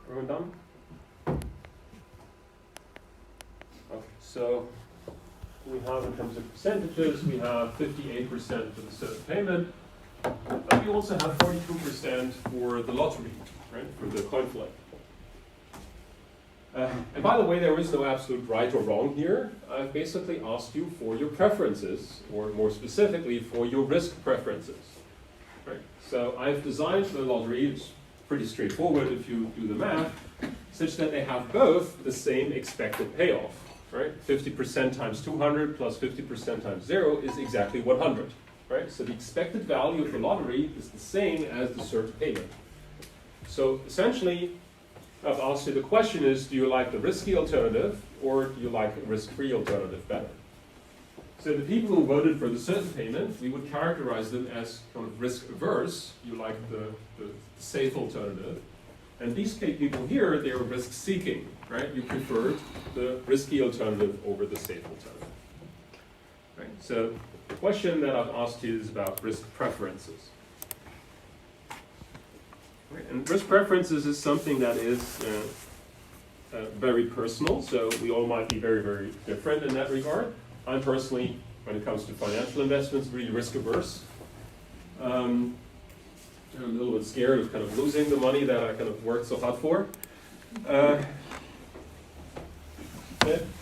Everyone done? Okay, so we have, in terms of percentages, we have 58% for the certain payment, but we also have 42% for the lottery, right, for the coin flip. And by the way, there is no absolute right or wrong here. I've basically asked you for your preferences, or more specifically, for your risk preferences. Right? So I've designed the lottery, it's pretty straightforward if you do the math, such that they have both the same expected payoff. Right? 50% times 200 plus 50% times 0 is exactly 100. Right? So the expected value of the lottery is the same as the certain payment. So essentially, I've asked you, the question is, do you like the risky alternative or do you like a risk-free alternative better? So the people who voted for the certain payment, we would characterize them as kind of risk-averse. You like the safe alternative. And these people here, they were risk-seeking, right? You preferred the risky alternative over the safe alternative. Right? So the question that I've asked you is about risk preferences. And risk preferences is something that is very personal, so we all might be very, very different in that regard. I'm personally, when it comes to financial investments, really risk averse. I'm a little bit scared of kind of losing the money that I kind of worked so hard for. I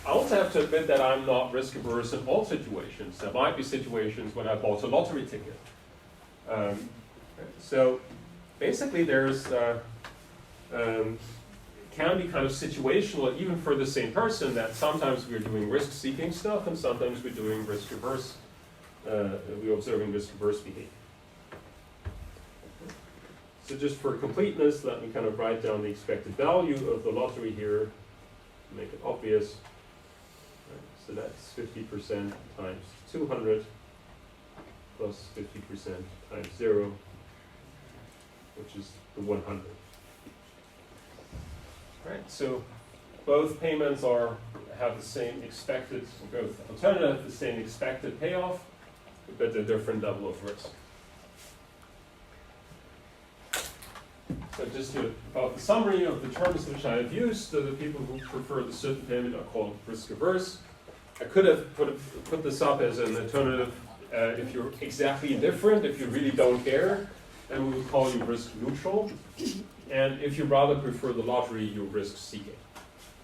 also have to admit that I'm not risk averse in all situations. There might be situations when I bought a lottery ticket. So basically, there's can be kind of situational, even for the same person, that sometimes we're doing risk-seeking stuff, and sometimes we're doing risk-averse. We're observing risk-averse behavior. So just for completeness, let me kind of write down the expected value of the lottery here to make it obvious. So that's 50% times 200 plus 50% times 0. Which is the 100. Right, so both payments have the same expected, both alternatives have the same expected payoff, but a different level of risk. So just about the summary of the terms which I have used, so the people who prefer the certain payment are called risk averse. I could have put this up as an alternative if you're exactly indifferent, if you really don't care. And we would call you risk neutral. And if you rather prefer the lottery, you're risk seeking.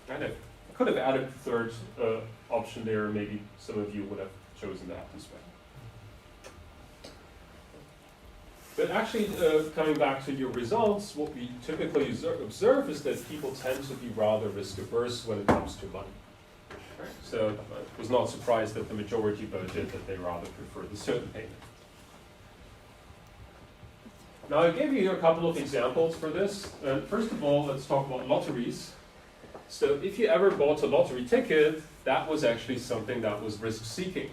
And I could have added a third option there. Maybe some of you would have chosen that as well. But actually, coming back to your results, what we typically observe is that people tend to be rather risk averse when it comes to money. Right? So I was not surprised that the majority voted that they rather prefer the certain payment. Now, I gave you a couple of examples for this. First of all, let's talk about lotteries. So if you ever bought a lottery ticket, that was actually something that was risk-seeking.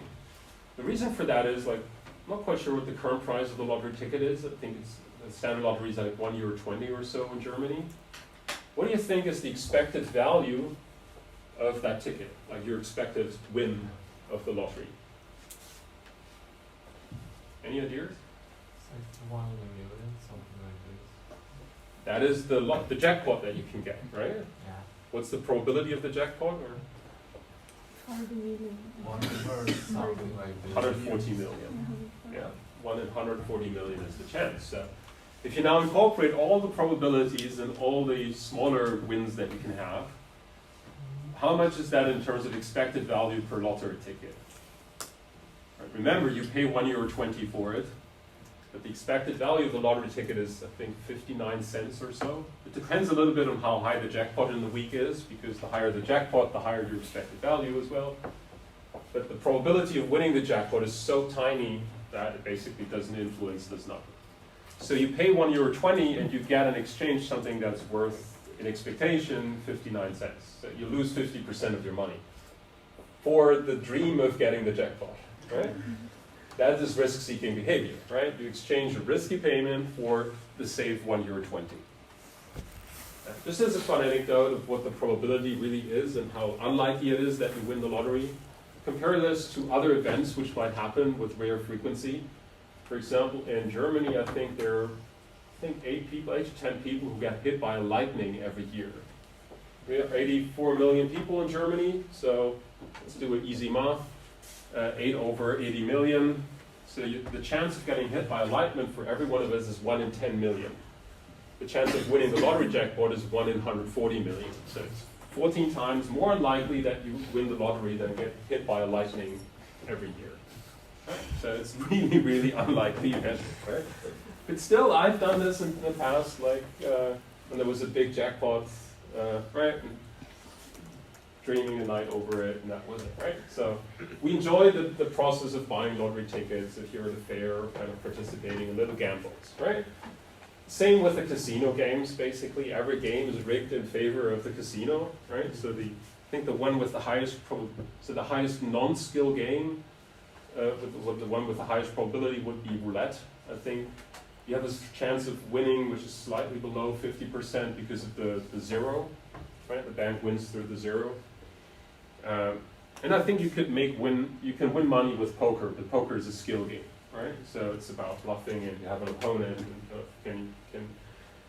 The reason for that is, like, I'm not quite sure what the current price of the lottery ticket is. I think the standard lottery is like €1.20 or so in Germany. What do you think is the expected value of that ticket, like your expected win of the lottery? Any ideas? It's like 1 million, something like this. That is the jackpot that you can get, right? Yeah. What's the probability of the jackpot? Or 40 million. 1 per something like this. 140 million. Yeah, 1 in 140 million is the chance. So if you now incorporate all the probabilities and all the smaller wins that you can have, how much is that in terms of expected value per lottery ticket? Right, remember, you pay €1.20 for it. But the expected value of the lottery ticket is, I think, 59 cents or so. It depends a little bit on how high the jackpot in the week is, because the higher the jackpot, the higher your expected value as well. But the probability of winning the jackpot is so tiny that it basically doesn't influence this number. So you pay €1.20 and you get in exchange something that's worth, in expectation, 59 cents. So you lose 50% of your money for the dream of getting the jackpot, right? That is risk-seeking behavior, right? You exchange a risky payment for the safe €1.20. Just as a fun anecdote of what the probability really is and how unlikely it is that you win the lottery, compare this to other events which might happen with rare frequency. For example, in Germany, I think there are think 8 to 10 people who get hit by lightning every year. We have 84 million people in Germany, so let's do an easy math. 8 over 80 million. So the chance of getting hit by lightning for every one of us is 1 in 10 million. The chance of winning the lottery jackpot is 1 in 140 million. So it's 14 times more unlikely that you win the lottery than get hit by a lightning every year. Right? So it's really, really unlikely event, right? But still, I've done this in the past, like when there was a big jackpot, right? And dreaming the night over it, and that was it, right? So we enjoy the process of buying lottery tickets if you're at a fair, kind of participating in little gambles, right? Same with the casino games, basically. Every game is rigged in favor of the casino, right? So I think the one with the highest, the highest non-skill game, the one with the highest probability would be roulette. I think you have this chance of winning, which is slightly below 50% because of the zero, right? The bank wins through the zero. And I think you can win money with poker, but poker is a skill game, right? So it's about bluffing, and you have an opponent, and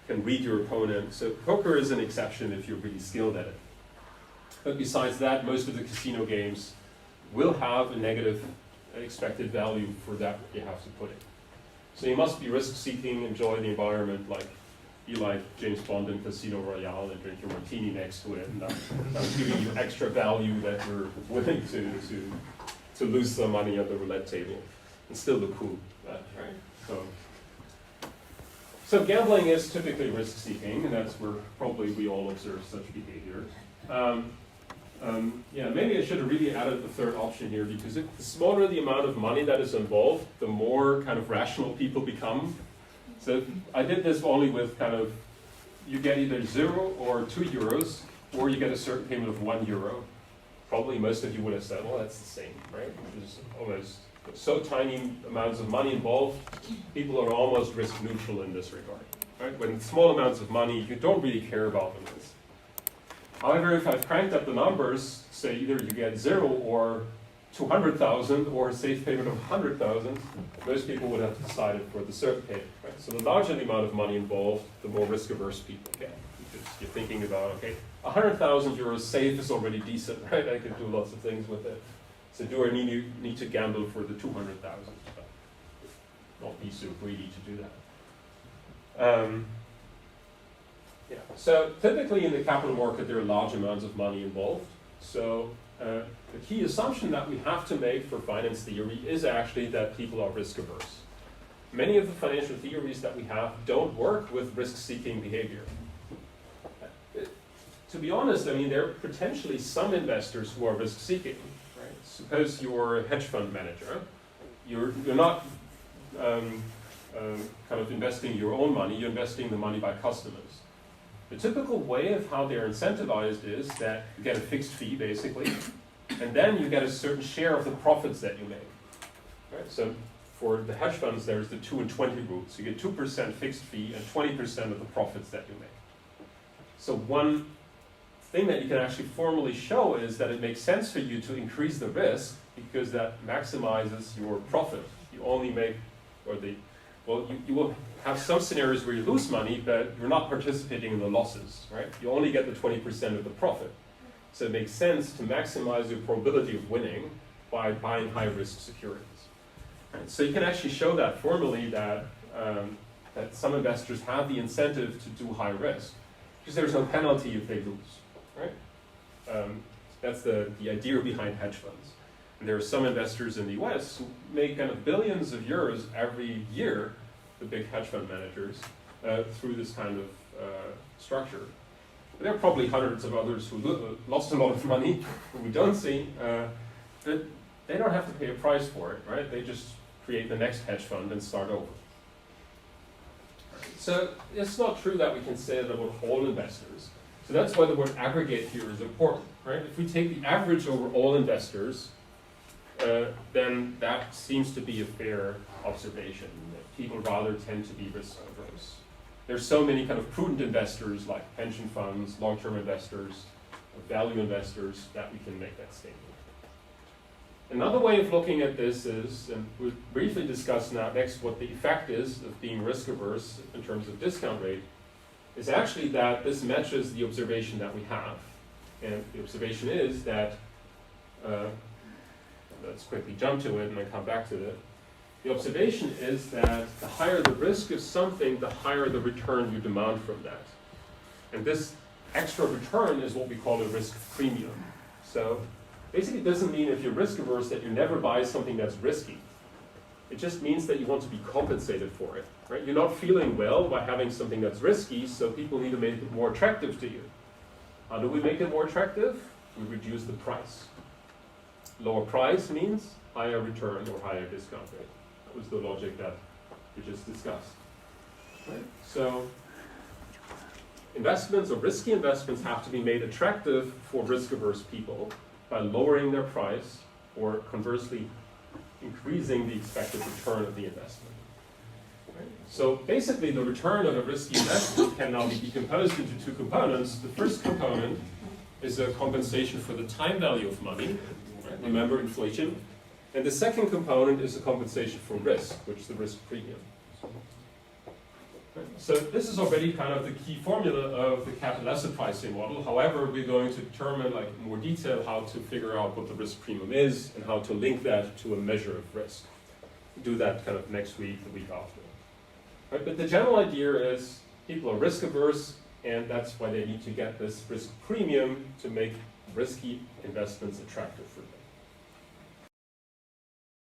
can read your opponent. So poker is an exception if you're really skilled at it. But besides that, most of the casino games will have a negative expected value for that you have to put in. So you must be risk-seeking, enjoy the environment, be like James Bond in Casino Royale and drink your martini next to it, and that's giving you extra value that you're willing to lose some money at the roulette table and still look cool, right? So gambling is typically risk-seeking, and that's where probably we all observe such behavior. Yeah, maybe I should have really added the third option here, because the smaller the amount of money that is involved, the more kind of rational people become. So I did this only with you get either 0 or 2 euros, or you get a certain payment of 1 euro. Probably most of you would have said, well, that's the same, right? There's almost so tiny amounts of money involved, people are almost risk neutral in this regard, right? When small amounts of money, you don't really care about the risk. However, if I've cranked up the numbers, say either you get 0 or 200,000 or a safe payment of 100,000, most people would have decided for the certain payment, right? So the larger the amount of money involved, the more risk-averse people get. Because you're thinking about, okay, 100,000 euros safe is already decent, right? I can do lots of things with it. So do I need to gamble for the 200,000? Not be so greedy to do that. Yeah. So typically in the capital market, there are large amounts of money involved. So the key assumption that we have to make for finance theory is actually that people are risk averse. Many of the financial theories that we have don't work with risk-seeking behavior. To be honest, I mean, there are potentially some investors who are risk-seeking. Right? Suppose you're a hedge fund manager. You're not kind of investing your own money. You're investing the money by customers. The typical way of how they're incentivized is that you get a fixed fee, basically, and then you get a certain share of the profits that you make. Right? So for the hedge funds, there's the 2 and 20 rule. So you get 2% fixed fee and 20% of the profits that you make. So one thing that you can actually formally show is that it makes sense for you to increase the risk because that maximizes your profit. You only make, you will have some scenarios where you lose money, but you're not participating in the losses, right? You only get the 20% of the profit. So it makes sense to maximize your probability of winning by buying high-risk securities. Right? So you can actually show that formally that some investors have the incentive to do high risk because there's no penalty if they lose, right? That's the idea behind hedge funds. And there are some investors in the US who make kind of billions of euros every year, the big hedge fund managers, through this kind of structure. But there are probably hundreds of others who lost a lot of money, who we don't see, but they don't have to pay a price for it, right? They just create the next hedge fund and start over. So it's not true that we can say that about all investors. So that's why the word aggregate here is important, right? If we take the average over all investors, then that seems to be a fair observation, that people rather tend to be risk averse. There's so many kind of prudent investors like pension funds, long-term investors, value investors, that we can make that statement. Another way of looking at this is, and we'll briefly discuss now next what the effect is of being risk averse in terms of discount rate, is actually that this matches the observation that we have. And the observation is that, let's quickly jump to it and then come back to it. The observation is that the higher the risk of something, the higher the return you demand from that. And this extra return is what we call a risk premium. So basically it doesn't mean if you're risk averse that you never buy something that's risky. It just means that you want to be compensated for it, right? You're not feeling well by having something that's risky, so people need to make it more attractive to you. How do we make it more attractive? We reduce the price. Lower price means higher return or higher discount rate. That was the logic that we just discussed. Right? So investments or risky investments have to be made attractive for risk-averse people by lowering their price or conversely increasing the expected return of the investment. Right? So basically the return of a risky investment can now be decomposed into two components. The first component is a compensation for the time value of money. Right? Remember inflation. And the second component is a compensation for risk, which is the risk premium. Right? So this is already kind of the key formula of the capital asset pricing model. However, we're going to determine like in more detail how to figure out what the risk premium is and how to link that to a measure of risk. We'll do that kind of next week, the week after. Right? But the general idea is people are risk averse, and that's why they need to get this risk premium to make risky investments attractive for them.